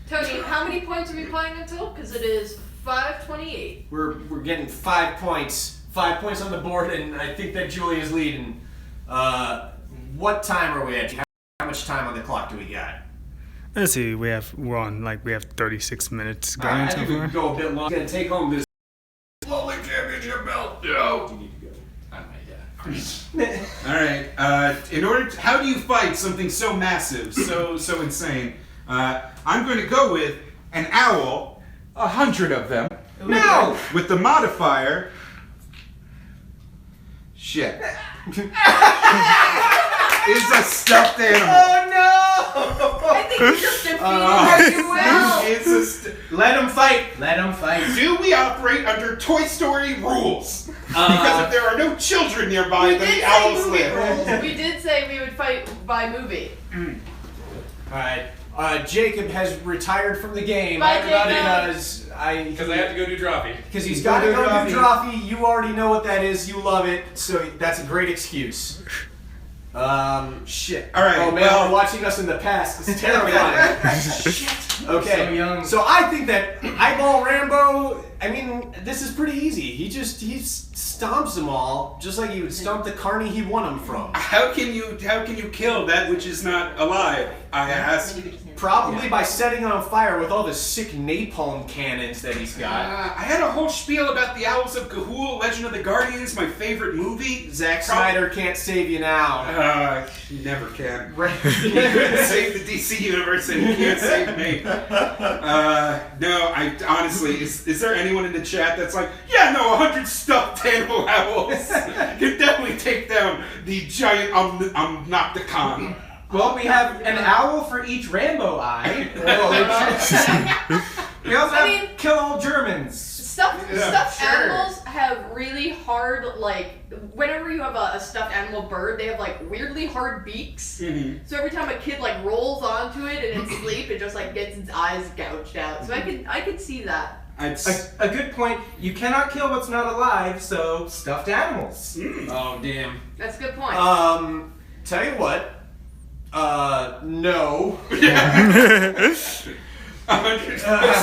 Tony, how many points are we playing until? Because it is 5:28. We're getting 5 points. 5 points on the board, and I think that Julia's leading. What time are we at? How much time on the clock do we got? Let's see, we have 36 minutes going I so think we far. can go a bit long. Gonna take home this Lowly Championship belt. No. You need to go. I might, yeah. All right. How do you fight something so massive, so insane? I'm going to go with an owl, 100 of them. No! With the modifier. Shit. Is a stuffed animal. Oh no! I think you're defeating pretty well. It's Let him fight. Let him fight. Do we operate under Toy Story rules? Because if there are no children nearby, We then did the say owls movie live. rules. We did say we would fight by movie. Alright. Jacob has retired from the game Bye, Jacob. because Because I have to go do Drawfee. Because he's He's got to gonna go do do Drawfee. You already know what that is. You love it. So that's a great excuse. Shit. All right, Oh man, well- watching us in the past is terrifying. Shit. Okay. So young. So I think that Eyeball Rambo. I mean, this is pretty easy. He stomps them all, just like he would stomp the Carney he won them from. How can you kill that which is not alive? I ask. Probably by setting it on fire with all the sick napalm cannons that he's got. I had a whole spiel about the Owls of Ga'Hoole, Legend of the Guardians, my favorite movie. Zack Snyder can't save you now. He never can. He couldn't save the DC universe, and he can't save me. No, I honestly, is there anyone in the chat that's like, yeah, no, 100 stuffed animal owls can definitely take down the giant Omnicon. Well, we have an owl for each Rambo eye. We also have kill all Germans. Stuffed sure. animals have really hard, like, whenever you have a stuffed animal bird, they have, like, weirdly hard beaks. Mm-hmm. So every time a kid, like, rolls onto it in its sleep, it just, like, gets its eyes gouged out. So I could see that. A good point. You cannot kill what's not alive, so stuffed animals. Oh damn. That's a good point. Tell you what. No. 100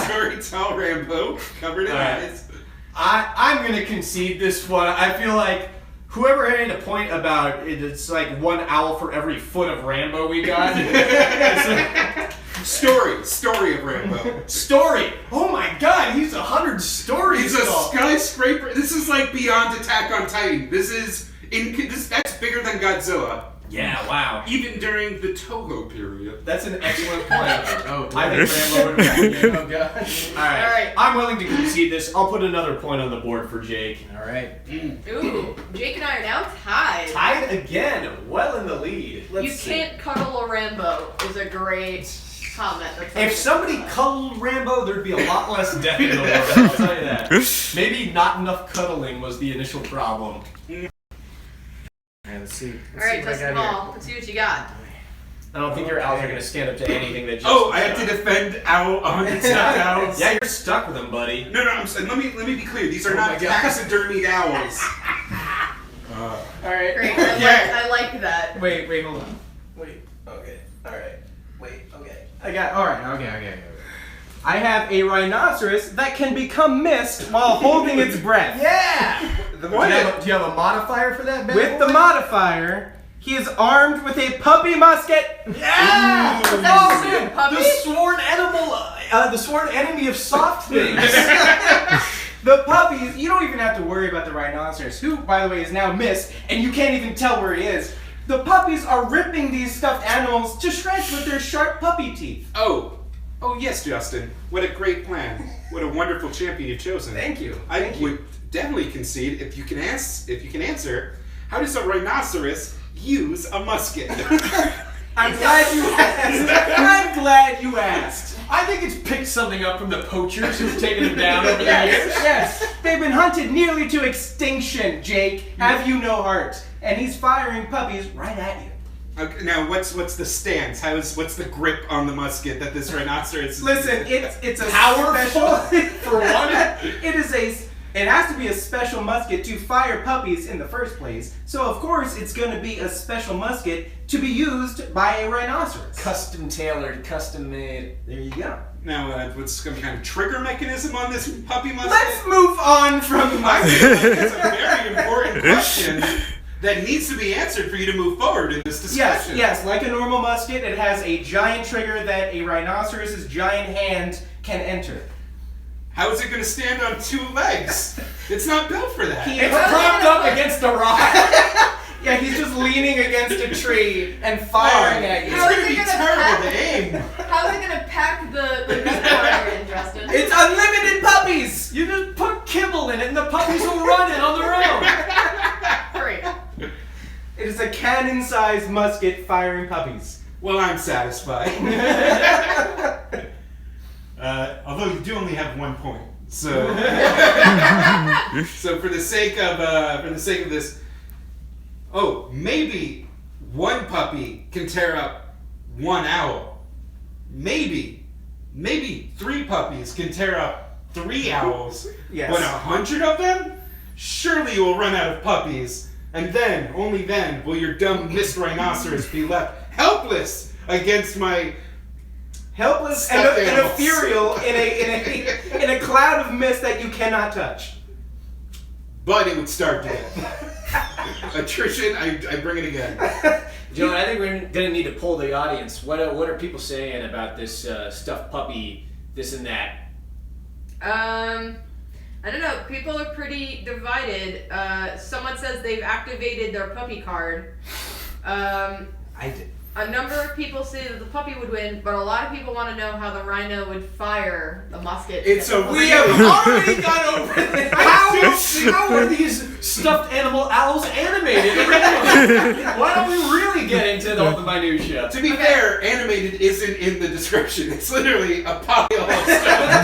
story tall Rambo covered in eyes. I'm gonna concede this one. I feel like whoever made a point about it's like one owl for every foot of Rambo we got. Story of Rambo. Story. Oh my God, he's 100 stories. He's a tall. skyscraper. This is like beyond Attack on Titan. That's bigger than Godzilla. Yeah, wow. Even during the Toho period. That's an excellent point. Oh, I think Rambo would have been. Oh gosh. Alright. Alright. I'm willing to concede this. I'll put another point on the board for Jake. All right. Ooh, Jake and I are now tied. Tied again. Well in the lead. You can't cuddle a Rambo is a great comment. If somebody cuddled Rambo, there'd be a lot less death in the world. I'll tell you that. Maybe not enough cuddling was the initial problem. Alright, let's see. Alright, test them all. Let's see what you got. I don't think your owls are going to stand up to anything that just. Oh, I have to defend owl 100 stuffed owls. Yeah, you're stuck with them, buddy. No, I'm saying, let me be clear. These are Oh not my God. taxidermied owls. Alright. Great. Yeah. I like that. Wait, hold on. Wait, okay. Alright. Wait, okay. Alright, okay. I have a rhinoceros that can become mist while holding its breath. Yeah! The Do one you, that- have, do you have a modifier for that, Ben? With the modifier, he is armed with a puppy musket. Yeah! Is that true, puppy? The sworn enemy of soft things. The puppies, you don't even have to worry about the rhinoceros, who, by the way, is now mist, and you can't even tell where he is. The puppies are ripping these stuffed animals to shreds with their sharp puppy teeth. Oh yes, Justin. What a great plan. What a wonderful champion you've chosen. Thank you. I would definitely concede if you can answer. How does a rhinoceros use a musket? I'm glad you asked. I'm glad you asked. I think it's picked something up from the poachers who've taken him down over the years. Yes. They've been hunted nearly to extinction, Jake. Have you no heart? And he's firing puppies right at you. Okay, now what's the stance? What's the grip on the musket that this rhinoceros is? Listen, it's a Powerful, special. for one. It has to be a special musket to fire puppies in the first place. So of course it's going to be a special musket to be used by a rhinoceros. Custom tailored, custom made. There you go. Now, what's some kind of trigger mechanism on this puppy musket? Let's move on from the I musket. feel like it's a very important question that needs to be answered for you to move forward in this discussion. Yes, like a normal musket, it has a giant trigger that a rhinoceros's giant hand can enter. How is it going to stand on two legs? It's not built for that. It's propped up against a rock. Yeah, he's just leaning against a tree and firing at you. It's going to be terrible to aim. How is it gonna pack the meat powder in, Justin? It's unlimited puppies! You just put kibble in it and the puppies will run it on their own. Great. It is a cannon-sized musket firing puppies. Well, I'm satisfied. Although you do only have 1 point, so so for the sake of this, maybe one puppy can tear up one owl. Maybe 3 puppies can tear up 3 owls. Yes. But 100 of them? Surely you will run out of puppies, and then, only then, will your dumb mist rhinoceros be left helpless against my Helpless and Stuffed animals. ethereal in a cloud of mist that you cannot touch. But it would start death. Attrition, I bring it again. Joe, I think we're gonna need to poll the audience. What are people saying about this stuffed puppy, this and that? I don't know. People are pretty divided. Someone says they've activated their puppy card. I did. A number of people say that the puppy would win, but a lot of people want to know how the rhino would fire a musket. It's a We have really already gone over this. How are these stuffed animal owls animated originally? Why don't we really get into all the minutia? To be fair, animated isn't in the description. It's literally a pile of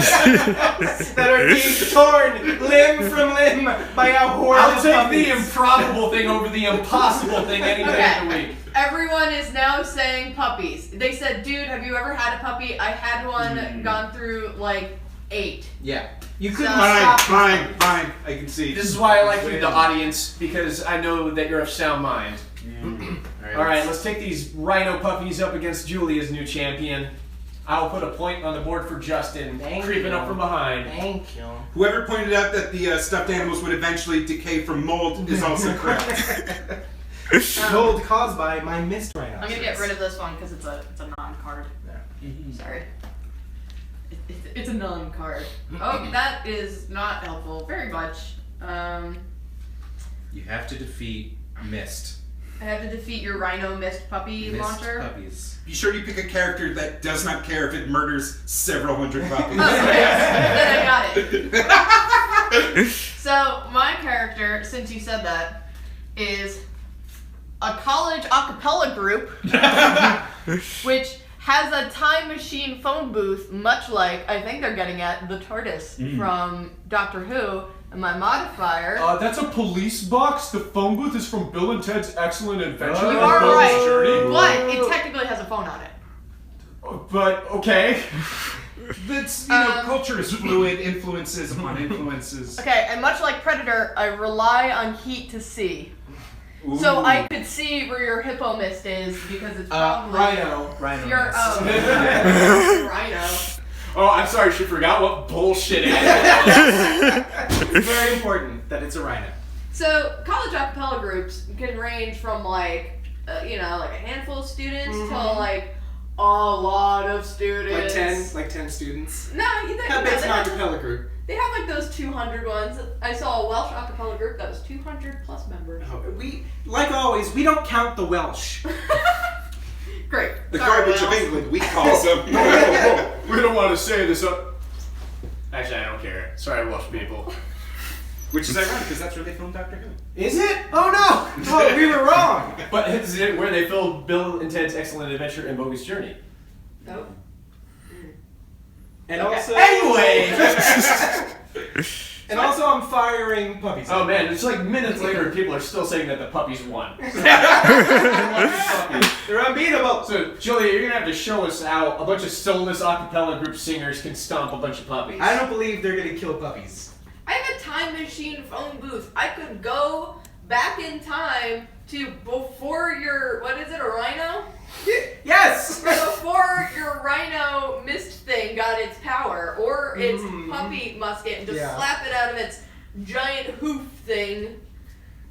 stuff. that are being torn limb from limb by a horde I'll of take puppies. the improbable thing over the impossible thing any day of the week. Everyone is now saying puppies. They said, dude, have you ever had a puppy? I had one, gone through like 8. Yeah. You couldn't Fine, stop. Fine. I can see. This is why I like you, the audience, because I know that you're of sound mind. Alright, let's take these rhino puppies up against Julia's new champion. I'll put a point on the board for Justin, creeping up from behind. Thank you. Whoever pointed out that the stuffed animals would eventually decay from mold is also correct. Mold caused by my mist rhino. I'm gonna get rid of this one because it's a non-card. Sorry. It's a non-card. Oh, that is not helpful very much. You have to defeat Mist. I have to defeat your Rhino Mist Puppy launcher. Puppies. Be sure you pick a character that does not care if it murders several hundred puppies. Oh, yes. Then I got it. So, my character, since you said that, is a college Acappella group, which has a time machine phone booth, much like, I think they're getting at, the TARDIS from Doctor Who. And my modifier... That's a police box. The phone booth is from Bill and Ted's Excellent Adventure. You are right, Journey. but it technically has a phone on it. But, okay. That's, culture is fluid, influences upon influences. Okay, and much like Predator, I rely on heat to see. So I could see where your hippo mist is because it's probably... Rhino Your, mist. Rhino. Oh, I'm sorry, she forgot what bullshit it is. It's very important that it's a rhino. So college acapella groups can range from like like a handful of students to like a lot of students. Like 10 students. No, How big's an acapella group? They have like those 200 ones. I saw a Welsh acapella group that was 200 plus members. Oh, like always, we don't count the Welsh. Great. The Sorry, garbage of Wales. England, we call them. We don't want to say this up. Actually, I don't care. Sorry, Welsh people. Which is ironic, because that's where they filmed Doctor Who. Is it? Oh no! Oh, we were wrong. But is it where they filmed Bill and Ted's Excellent Adventure and Bogey's Journey? Nope. And Okay. also... Anyway! And also I'm firing puppies. Oh man, it's like minutes later and people are still saying that the puppies won. They're unbeatable. So, Julia, you're gonna have to show us how a bunch of soulless acapella group singers can stomp a bunch of puppies. I don't believe they're gonna kill puppies. I have a time machine phone booth. I could go back in time to before your, what is it, a rhino? Yes! Before your Rhino mist thing got its power, or its puppy musket, and just slap it out of its giant hoof thing.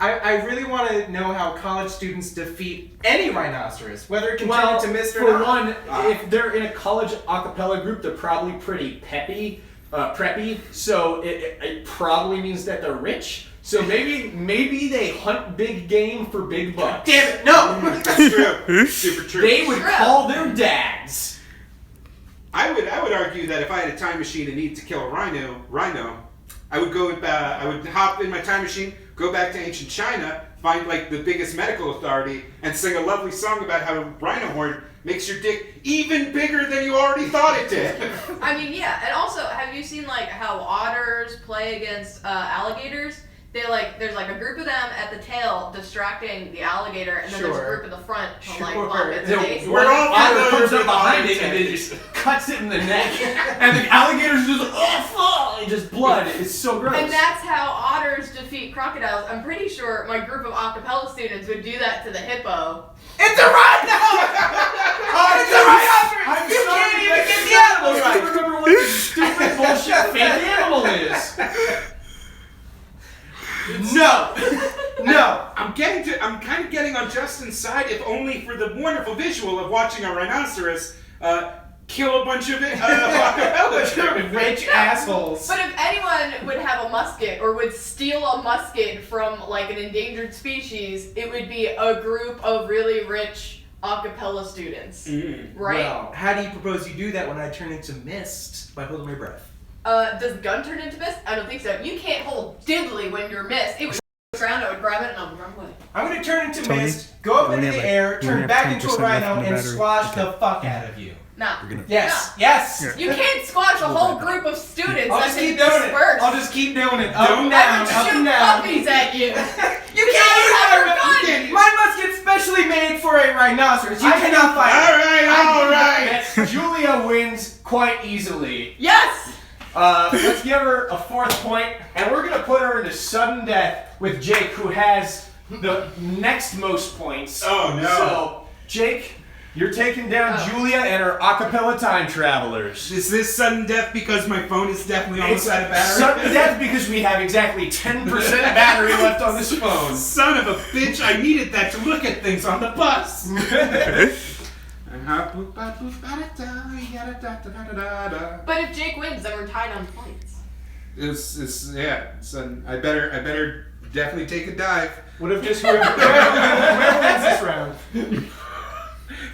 I really want to know how college students defeat any rhinoceros, whether it can turn Well, into mist or for not. one, if they're in a college a cappella group, they're probably pretty preppy, so it probably means that they're rich. So maybe they hunt big game for big bucks. Damn it, no! That's true. Super true. They would call their dads. I would argue that if I had a time machine and need to kill a rhino, I would go. I would hop in my time machine, go back to ancient China, find like the biggest medical authority, and sing a lovely song about how a rhino horn makes your dick even bigger than you already thought it did. I mean, yeah, and also, have you seen like how otters play against alligators? There's like a group of them at the tail distracting the alligator, and then there's a group in the front to like pop its face. We're all Otter familiar comes with up behind the it and then just cuts it in the neck, and the alligator's just just blood. It's so gross. And that's how otters defeat crocodiles. I'm pretty sure my group of acapella students would do that to the hippo. It's a rhino! It's a rhinoceros! I'm You sorry, can't even but get the animals I right! don't remember what this stupid bullshit fake animal is. No! No! I'm kind of getting on Justin's side, if only for the wonderful visual of watching a rhinoceros kill a bunch of acapella. Rich assholes. But if anyone would have a musket or would steal a musket from like an endangered species, it would be a group of really rich acapella students. Right? Well, how do you propose you do that when I turn into mist by holding my breath? Does the gun turn into mist? I don't think so. You can't hold diddly when you're mist. It would around, I would grab it, and I would run away. I'm gonna turn into Tony, mist, go up we into have the like- air, we turn have back into a 10% left rhino, in the and battery. squash Okay. the fuck out of you. Nah. Yes, yes! Here. You can't squash a whole group of students. I'll that just can keep doing it. disperse. I'll just keep doing it. Up and I down, would up shoot and down. puppies at you. You can't even have fire a gun. a gun! My musket's specially made for a rhinoceros. You cannot fire. All right. Julia wins quite easily. Yes! Let's give her a 4th point, and we're gonna put her into sudden death with Jake, who has the next most points. Oh, no. So, Jake, you're taking down Julia and her acapella time travelers. Is this sudden death because my phone is definitely almost out of battery? Sudden death because we have exactly 10% battery left on this phone. Son of a bitch, I needed that to look at things on the bus. But if Jake wins, then we're tied on points. I better definitely take a dive. What if just whoever wins this round?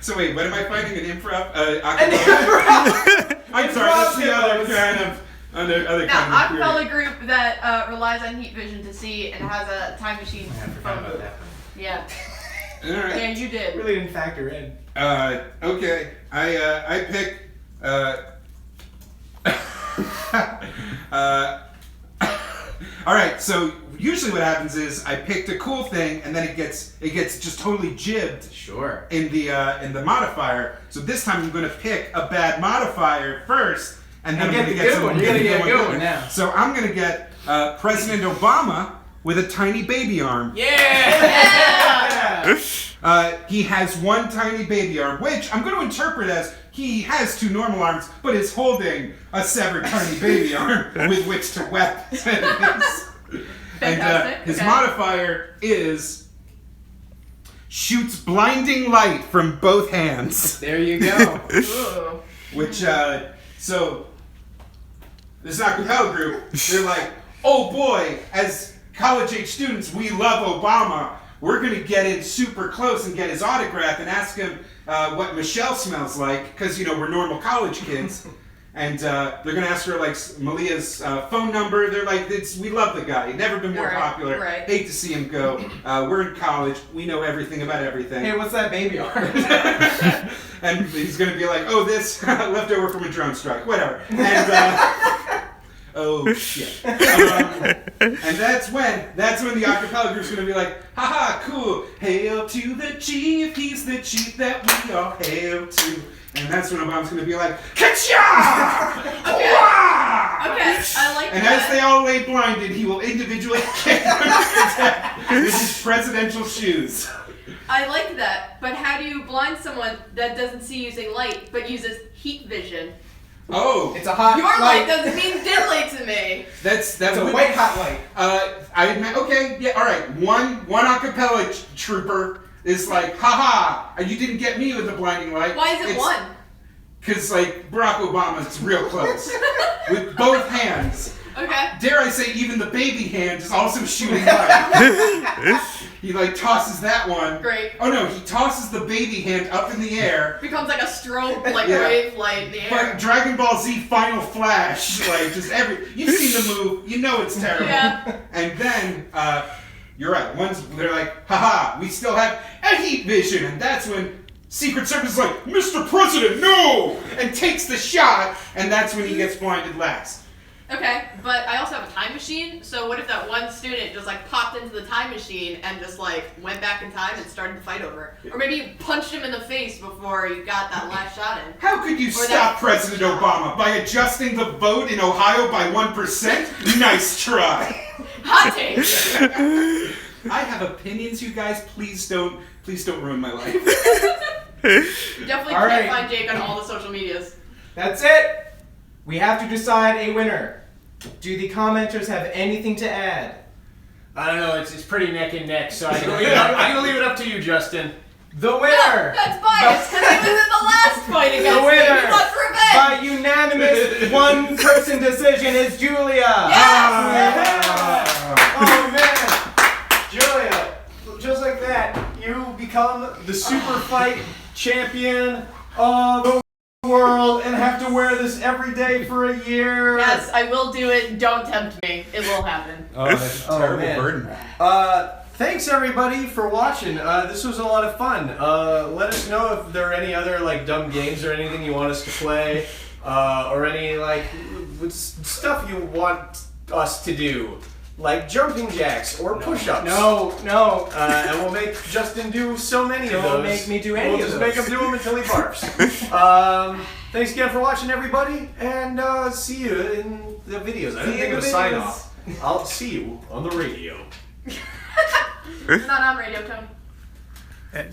So wait, what am I fighting? An improv? An Acapella? I'm sorry, that's the Improv other kind of other kind Now, of Acappella group that relies on heat vision to see and has a time machine phone booth. Yeah. All right. Yeah, you did. Really didn't factor in. Okay. I pick. All right. So usually what happens is I picked a cool thing and then it gets just totally jibbed Sure. in the modifier. So this time I'm going to pick a bad modifier first, and then I'm going to get good one. You're gonna get a good one now. So I'm going to get President Obama with a tiny baby arm. Yeah! He has one tiny baby arm, which I'm going to interpret as he has two normal arms, but is holding a severed tiny baby arm with which to whack his enemies. And Fantastic. his Okay. modifier is shoots blinding light from both hands. There you go. Ooh. Which, so, this Acappella group, they're like, oh boy, as college-age students, we love Obama. We're going to get in super close and get his autograph and ask him what Michelle smells like, because, you know, we're normal college kids. And they're going to ask her, like, Malia's phone number. They're like, we love the guy. He's never been more Right, popular. right. Hate to see him go. We're in college. We know everything about everything. Hey, what's that baby arm? And he's going to be like, oh, this leftover from a drone strike. Whatever. And, oh, shit. And that's when the Acappella group's going to be like, haha, cool. Hail to the chief. He's the chief that we all hail to. And that's when Obama's going to be like, ka-cha! Okay, I like And that. as they all lay blinded, he will individually kick them in the head with his presidential shoes. I like that, but how do you blind someone that doesn't see using light but uses heat vision? Oh, It's a hot Your light doesn't mean diddly to me. that's It's a white hot light. I admit, okay, yeah, all right. One Acappella trooper is like, haha, you didn't get me with the blinding light. Why is it one? Because like Barack Obama's real close with both hands. Okay. Dare I say, even the baby hand is also shooting light. He like tosses that one. Great. Oh no, he tosses the baby hand up in the air. Becomes like a strobe, like Yeah. wave light in the air. But Dragon Ball Z Final Flash, like just you've seen the move, you know it's terrible. Yeah. And then, you're right, they're like, haha, we still have a heat vision, and that's when Secret Service is like, Mr. President, no! And takes the shot, and that's when he gets blinded last. Okay, but I also have a time machine, so what if that one student just like popped into the time machine and just like went back in time and started the fight over? Or maybe you punched him in the face before you got that last shot in. How could you stop President Obama? By adjusting the vote in Ohio by 1%? Nice try. Hot take! I have opinions, you guys. Please don't ruin my life. You definitely All can't right. find Jake on all the social medias. That's it. We have to decide a winner. Do the commenters have anything to add? I don't know. It's pretty neck and neck, so I'm gonna leave it up to you, Justin. The No, winner that's biased because he was in the last fight against me. winner. He wants revenge. by unanimous one-person decision is Julia. Oh man, Julia! Just like that, you become the super fight champion of the world and have to wear this every day for a year. Yes, I will do it. Don't tempt me. It will happen. Oh, that's a Oh, terrible man. burden. Thanks everybody for watching. This was a lot of fun. Let us know if there are any other like dumb games or anything you want us to play, or any like stuff you want us to do, like jumping jacks or push-ups. No. And we'll make Justin do so many of Don't those. make me do any we'll of just those. make him do them until he barfs. Thanks again for watching, everybody, and see you in the videos. I didn't think of a sign off. I'll see you on the radio. It's not on radio, Tony.